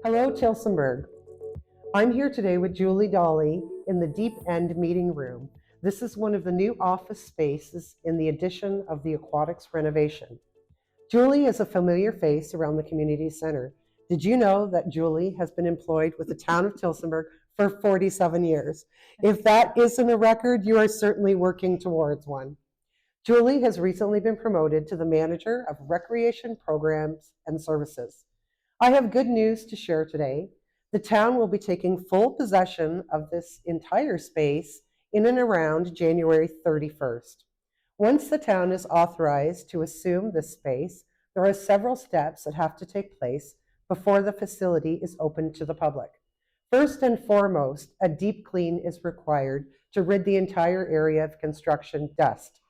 Hello, Tillsonburg. I'm here today with Julie Dolly in the Deep End Meeting Room. This is one of the new office spaces in the addition of the Aquatics renovation. Julie is a familiar face around the community center. Did you know that Julie has been employed with the town of Tillsonburg for 47 years? If that isn't a record, you are certainly working towards one. Julie has recently been promoted to the manager of recreation programs and services. I have good news to share today. The town will be taking full possession of this entire space in and around January 31st. Once the town is authorized to assume this space, there are several steps that have to take place before the facility is open to the public. First and foremost, a deep clean is required to rid the entire area of construction dust.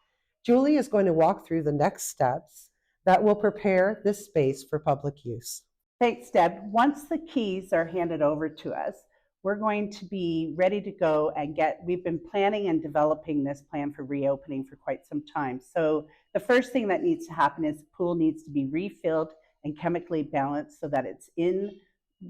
Julie is going to walk through the next steps that will prepare this space for public use. Thanks, Deb. Once the keys are handed over to us, we're going to be ready to go and we've been planning and developing this plan for reopening for quite some time. So the first thing that needs to happen is the pool needs to be refilled and chemically balanced so that it's in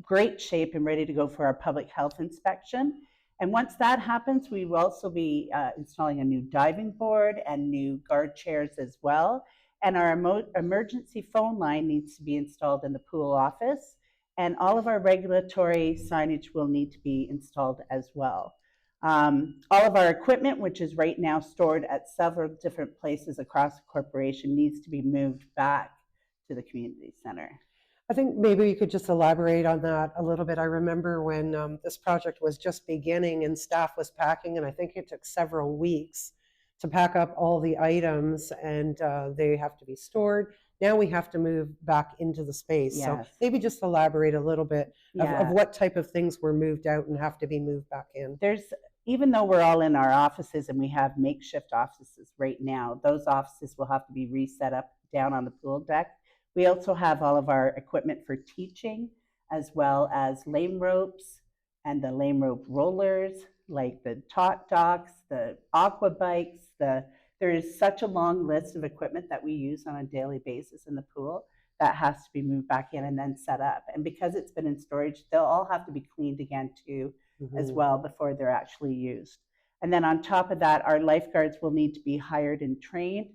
great shape and ready to go for our public health inspection. And once that happens, we will also be installing a new diving board and new guard chairs as well. And our emergency phone line needs to be installed in the pool office, and all of our regulatory signage will need to be installed as well. All of our equipment, which is right now stored at several different places across the corporation, needs to be moved back to the community center. I think maybe you could just elaborate on that a little bit. I remember when this project was just beginning and staff was packing, and I think it took several weeks to pack up all the items, and they have to be stored. Now we have to move back into the space. Yes. So maybe just elaborate a little bit of what type of things were moved out and have to be moved back in. Even though we're all in our offices and we have makeshift offices right now, those offices will have to be reset up down on the pool deck. We also have all of our equipment for teaching, as well as lame ropes and the lame rope rollers, like the tot docks, the aqua bikes. There is such a long list of equipment that we use on a daily basis in the pool that has to be moved back in and then set up. And because it's been in storage, they'll all have to be cleaned again too, as well, before they're actually used. And then on top of that, our lifeguards will need to be hired and trained,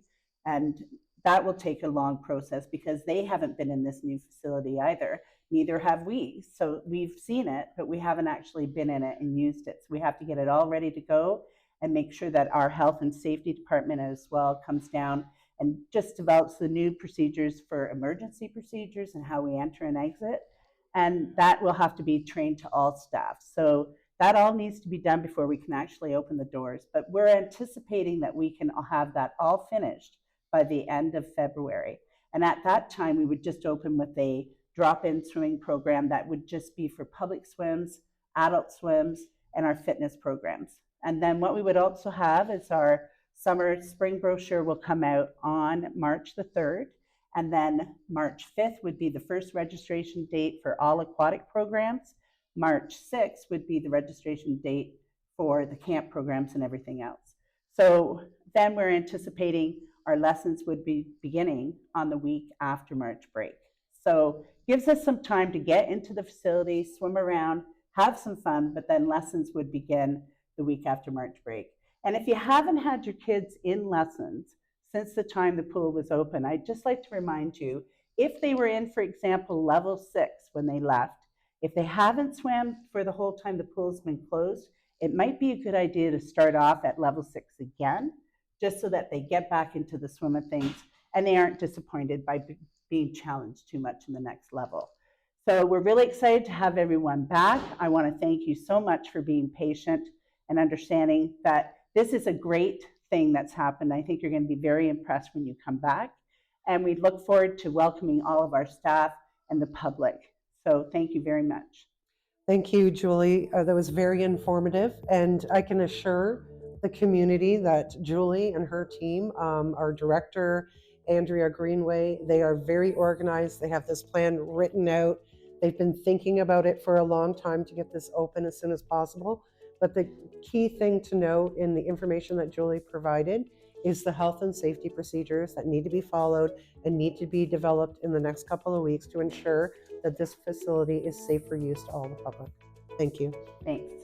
and that will take a long process because they haven't been in this new facility either. Neither have we. So we've seen it, but we haven't actually been in it and used it. So we have to get it all ready to go and make sure that our health and safety department as well comes down and just develops the new procedures for emergency procedures and how we enter and exit. And that will have to be trained to all staff. So that all needs to be done before we can actually open the doors. But we're anticipating that we can have that all finished by the end of February. And at that time, we would just open with a drop-in swimming program that would just be for public swims, adult swims, and our fitness programs. And then what we would also have is our spring brochure will come out on March the 3rd. And then March 5th would be the first registration date for all aquatic programs. March 6th would be the registration date for the camp programs and everything else. So then we're anticipating our lessons would be beginning on the week after March break. So gives us some time to get into the facility, swim around, have some fun, but then lessons would begin the week after March break. And if you haven't had your kids in lessons since the time the pool was open, I'd just like to remind you, if they were in, for example, level 6 when they left, if they haven't swam for the whole time the pool's been closed, it might be a good idea to start off at level 6 again, just so that they get back into the swim of things and they aren't disappointed by being challenged too much in the next level. So we're really excited to have everyone back. I want to thank you so much for being patient and understanding that this is a great thing that's happened. I think you're going to be very impressed when you come back. And we look forward to welcoming all of our staff and the public. So thank you very much. Thank you, Julie. That was very informative. And I can assure the community that Julie and her team, our director, Andrea Greenway, they are very organized. They have this plan written out. They've been thinking about it for a long time to get this open as soon as possible. But the key thing to know in the information that Julie provided is the health and safety procedures that need to be followed and need to be developed in the next couple of weeks to ensure that this facility is safe for use to all the public. Thank you. Thanks.